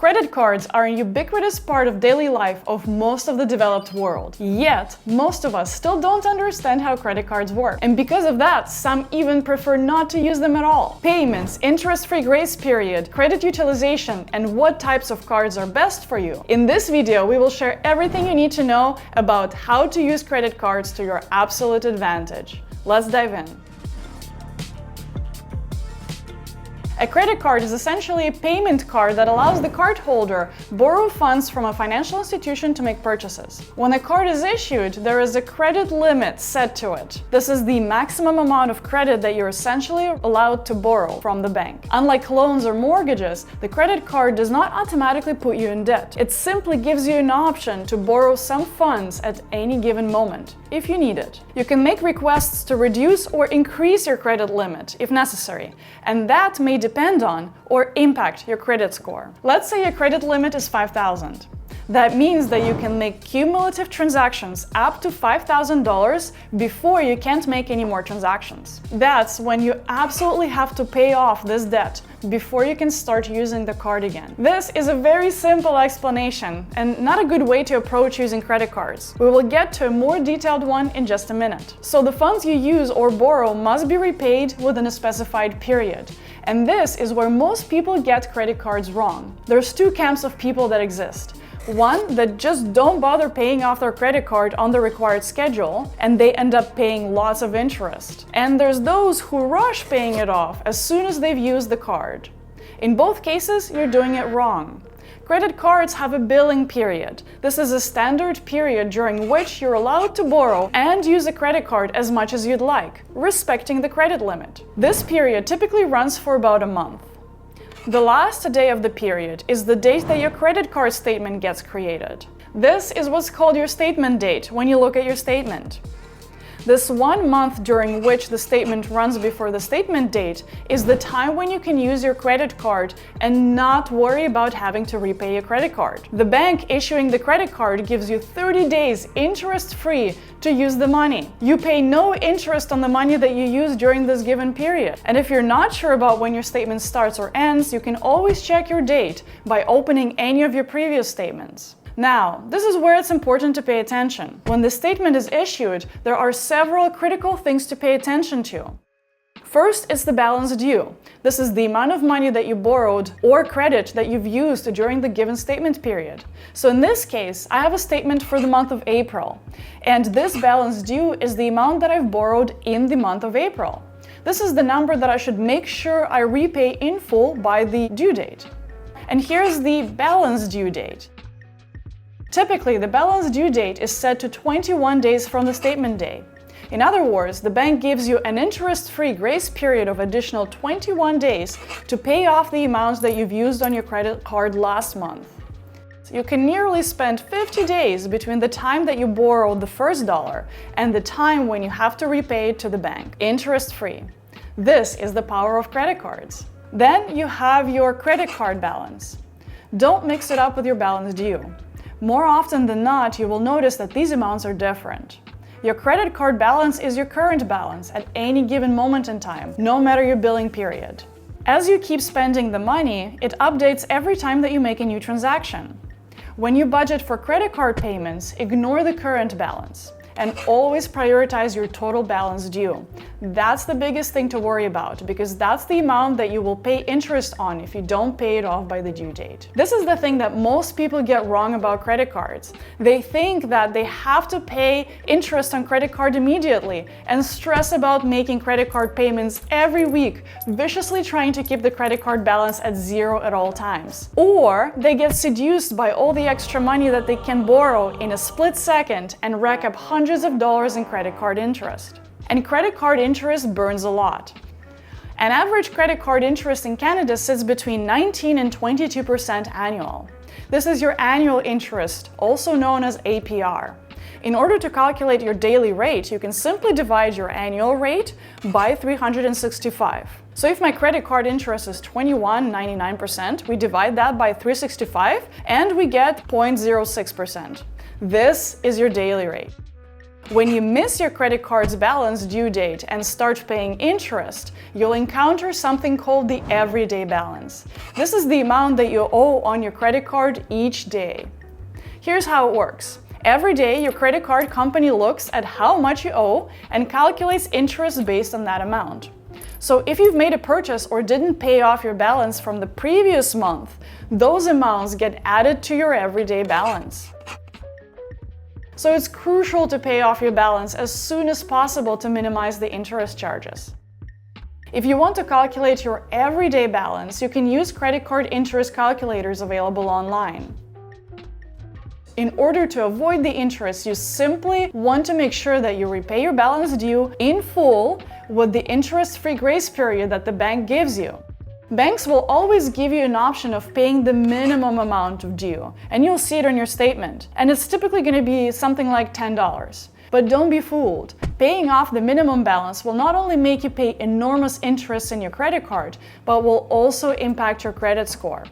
Credit cards are a ubiquitous part of daily life of most of the developed world. Yet, most of us still don't understand how credit cards work. And because of that, some even prefer not to use them at all. Payments, interest-free grace period, credit utilization, and what types of cards are best for you. In this video, we will share everything you need to know about how to use credit cards to your absolute advantage. Let's dive in. A credit card is essentially a payment card that allows the cardholder borrow funds from a financial institution to make purchases. When a card is issued, there is a credit limit set to it. This is the maximum amount of credit that you're essentially allowed to borrow from the bank. Unlike loans or mortgages, the credit card does not automatically put you in debt. It simply gives you an option to borrow some funds at any given moment, if you need it. You can make requests to reduce or increase your credit limit if necessary, and that may depend on or impact your credit score. Let's say your credit limit is $5,000. That means that you can make cumulative transactions up to $5,000 before you can't make any more transactions. That's when you absolutely have to pay off this debt before you can start using the card again. This is a very simple explanation and not a good way to approach using credit cards. We will get to a more detailed one in just a minute. So the funds you use or borrow must be repaid within a specified period. And this is where most people get credit cards wrong. There's two camps of people that exist. One that just don't bother paying off their credit card on the required schedule, and they end up paying lots of interest. And there's those who rush paying it off as soon as they've used the card. In both cases, you're doing it wrong. Credit cards have a billing period. This is a standard period during which you're allowed to borrow and use a credit card as much as you'd like, respecting the credit limit. This period typically runs for about a month. The last day of the period is the date that your credit card statement gets created. This is what's called your statement date when you look at your statement. This 1 month during which the statement runs before the statement date is the time when you can use your credit card and not worry about having to repay your credit card. The bank issuing the credit card gives you 30 days interest-free to use the money. You pay no interest on the money that you use during this given period. And if you're not sure about when your statement starts or ends, you can always check your date by opening any of your previous statements. Now, this is where it's important to pay attention. When the statement is issued, there are several critical things to pay attention to. First is the balance due. This is the amount of money that you borrowed or credit that you've used during the given statement period. So in this case, I have a statement for the month of April, and this balance due is the amount that I've borrowed in the month of April. This is the number that I should make sure I repay in full by the due date. And here's the balance due date. Typically, the balance due date is set to 21 days from the statement day. In other words, the bank gives you an interest-free grace period of additional 21 days to pay off the amounts that you've used on your credit card last month. So you can nearly spend 50 days between the time that you borrowed the first dollar and the time when you have to repay it to the bank, interest-free. This is the power of credit cards. Then you have your credit card balance. Don't mix it up with your balance due. More often than not, you will notice that these amounts are different. Your credit card balance is your current balance at any given moment in time, no matter your billing period. As you keep spending the money, it updates every time that you make a new transaction. When you budget for credit card payments, ignore the current balance and always prioritize your total balance due. That's the biggest thing to worry about, because that's the amount that you will pay interest on if you don't pay it off by the due date. This is the thing that most people get wrong about credit cards. They think that they have to pay interest on credit card immediately and stress about making credit card payments every week, viciously trying to keep the credit card balance at zero at all times. Or they get seduced by all the extra money that they can borrow in a split second and rack up hundreds of dollars in credit card interest. And credit card interest burns a lot. An average credit card interest in Canada sits between 19 and 22% annual. This is your annual interest, also known as APR. In order to calculate your daily rate, you can simply divide your annual rate by 365. So if my credit card interest is 21.99%, we divide that by 365 and we get 0.06%. This is your daily rate. When you miss your credit card's balance due date and start paying interest, you'll encounter something called the everyday balance. This is the amount that you owe on your credit card each day. Here's how it works. Every day, your credit card company looks at how much you owe and calculates interest based on that amount. So if you've made a purchase or didn't pay off your balance from the previous month, those amounts get added to your everyday balance. So it's crucial to pay off your balance as soon as possible to minimize the interest charges. If you want to calculate your everyday balance, you can use credit card interest calculators available online. In order to avoid the interest, you simply want to make sure that you repay your balance due in full with the interest-free grace period that the bank gives you. Banks will always give you an option of paying the minimum amount of due, and you'll see it on your statement. And it's typically going to be something like $10. But don't be fooled. Paying off the minimum balance will not only make you pay enormous interest in your credit card, but will also impact your credit score.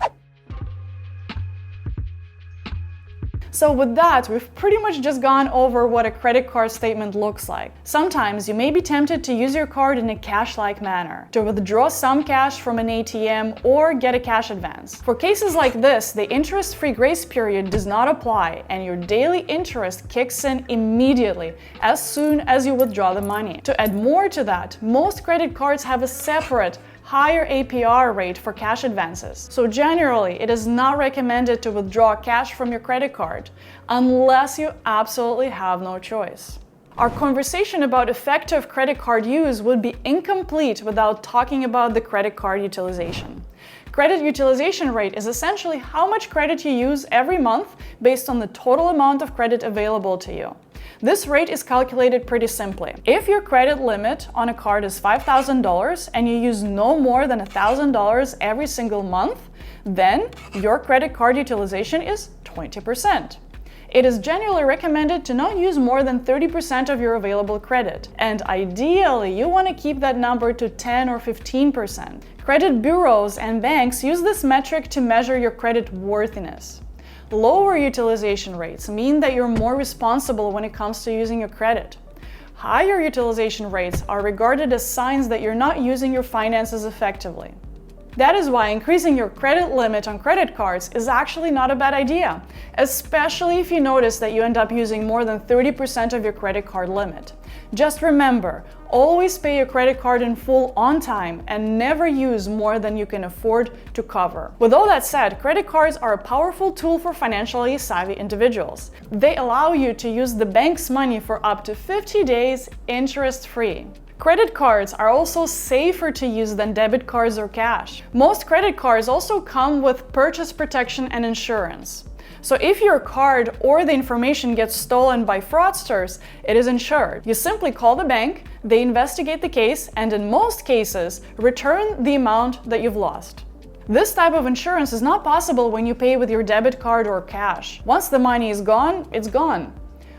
So with that, we've pretty much just gone over what a credit card statement looks like. Sometimes you may be tempted to use your card in a cash-like manner, to withdraw some cash from an ATM or get a cash advance. For cases like this, the interest-free grace period does not apply and your daily interest kicks in immediately as soon as you withdraw the money. To add more to that, most credit cards have a separate higher APR rate for cash advances. So generally, it is not recommended to withdraw cash from your credit card unless you absolutely have no choice. Our conversation about effective credit card use would be incomplete without talking about the credit card utilization. Credit utilization rate is essentially how much credit you use every month based on the total amount of credit available to you. This rate is calculated pretty simply. If your credit limit on a card is $5,000 and you use no more than $1,000 every single month, then your credit card utilization is 20%. It is generally recommended to not use more than 30% of your available credit, and ideally you want to keep that number to 10 or 15%. Credit bureaus and banks use this metric to measure your credit worthiness. Lower utilization rates mean that you're more responsible when it comes to using your credit. Higher utilization rates are regarded as signs that you're not using your finances effectively. That is why increasing your credit limit on credit cards is actually not a bad idea, especially if you notice that you end up using more than 30% of your credit card limit. Just remember, always pay your credit card in full on time and never use more than you can afford to cover. With all that said, credit cards are a powerful tool for financially savvy individuals. They allow you to use the bank's money for up to 50 days interest-free. Credit cards are also safer to use than debit cards or cash. Most credit cards also come with purchase protection and insurance. So if your card or the information gets stolen by fraudsters, it is insured. You simply call the bank, they investigate the case, and in most cases, return the amount that you've lost. This type of insurance is not possible when you pay with your debit card or cash. Once the money is gone, it's gone.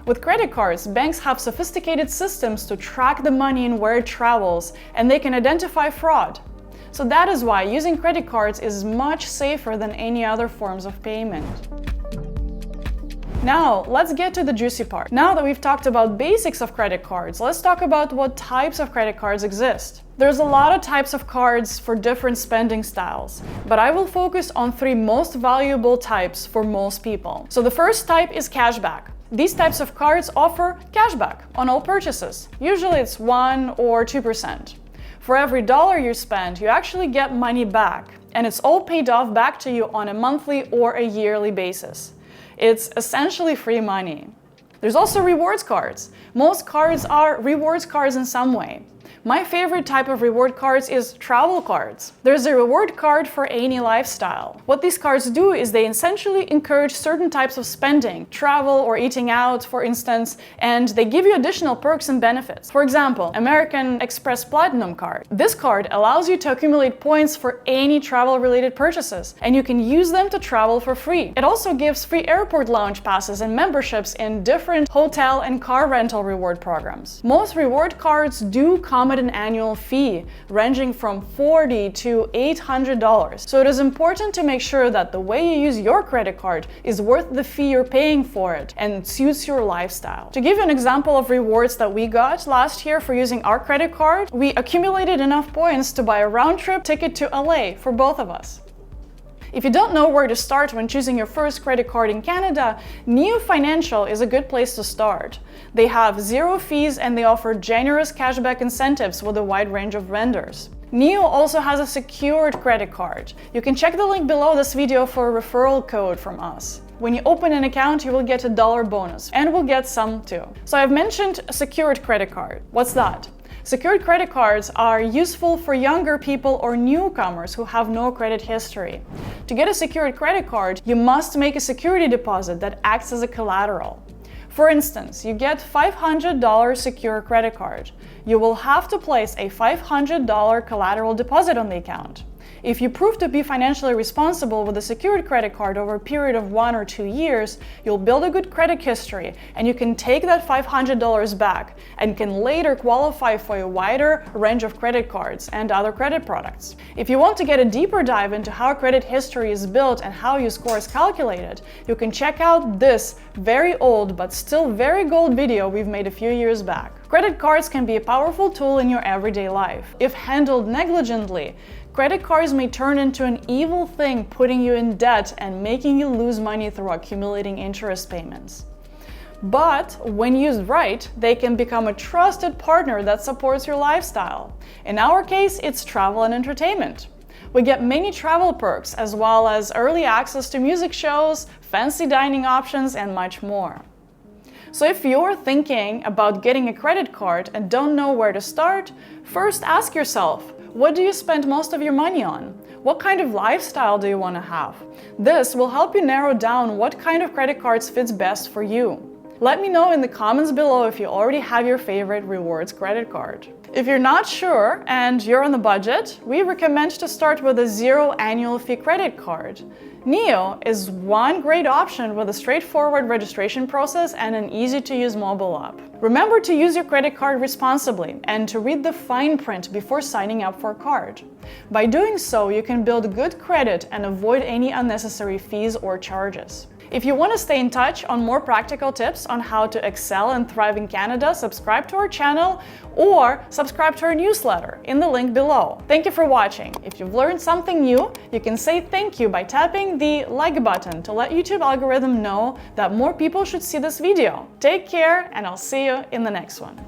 With credit cards, banks have sophisticated systems to track the money and where it travels, and they can identify fraud. So that is why using credit cards is much safer than any other forms of payment. Now, let's get to the juicy part. Now that we've talked about basics of credit cards, let's talk about what types of credit cards exist. There's a lot of types of cards for different spending styles, but I will focus on 3 most valuable types for most people. So the first type is cashback. These types of cards offer cashback on all purchases. Usually it's 1 or 2%. For every dollar you spend, you actually get money back, and it's all paid off back to you on a monthly or a yearly basis. It's essentially free money. There's also rewards cards. Most cards are rewards cards in some way. My favorite type of reward cards is travel cards. There's a reward card for any lifestyle. What these cards do is they essentially encourage certain types of spending, travel or eating out, for instance, and they give you additional perks and benefits. For example, American Express Platinum card. This card allows you to accumulate points for any travel-related purchases, and you can use them to travel for free. It also gives free airport lounge passes and memberships in different hotel and car rental reward programs. Most reward cards do come at an annual fee ranging from $40 to $800. So it is important to make sure that the way you use your credit card is worth the fee you're paying for it and suits your lifestyle. To give you an example of rewards that we got last year for using our credit card, we accumulated enough points to buy a round-trip ticket to LA for both of us. If you don't know where to start when choosing your first credit card in Canada, Neo Financial is a good place to start. They have zero fees and they offer generous cashback incentives with a wide range of vendors. Neo also has a secured credit card. You can check the link below this video for a referral code from us. When you open an account, you will get a $1 bonus, and we'll get some too. So I've mentioned a secured credit card. What's that? Secured credit cards are useful for younger people or newcomers who have no credit history. To get a secured credit card, you must make a security deposit that acts as a collateral. For instance, you get $500 secure credit card. You will have to place a $500 collateral deposit on the account. If you prove to be financially responsible with a secured credit card over a period of 1 or 2 years, you'll build a good credit history and you can take that $500 back and can later qualify for a wider range of credit cards and other credit products. If you want to get a deeper dive into how credit history is built and how your score is calculated, you can check out this very old but still very gold video we've made a few years back. Credit cards can be a powerful tool in your everyday life. If handled negligently, credit cards may turn into an evil thing, putting you in debt and making you lose money through accumulating interest payments. But when used right, they can become a trusted partner that supports your lifestyle. In our case, it's travel and entertainment. We get many travel perks as well as early access to music shows, fancy dining options, and much more. So if you're thinking about getting a credit card and don't know where to start, first ask yourself, what do you spend most of your money on? What kind of lifestyle do you want to have? This will help you narrow down what kind of credit cards fits best for you. Let me know in the comments below if you already have your favorite rewards credit card. If you're not sure and you're on the budget, we recommend to start with a zero annual fee credit card. Neo is one great option with a straightforward registration process and an easy-to-use mobile app. Remember to use your credit card responsibly and to read the fine print before signing up for a card. By doing so, you can build good credit and avoid any unnecessary fees or charges. If you want to stay in touch on more practical tips on how to excel and thrive in Canada, subscribe to our channel or subscribe to our newsletter in the link below. Thank you for watching. If you've learned something new, you can say thank you by tapping the like button to let YouTube algorithm know that more people should see this video. Take care, and I'll see you in the next one.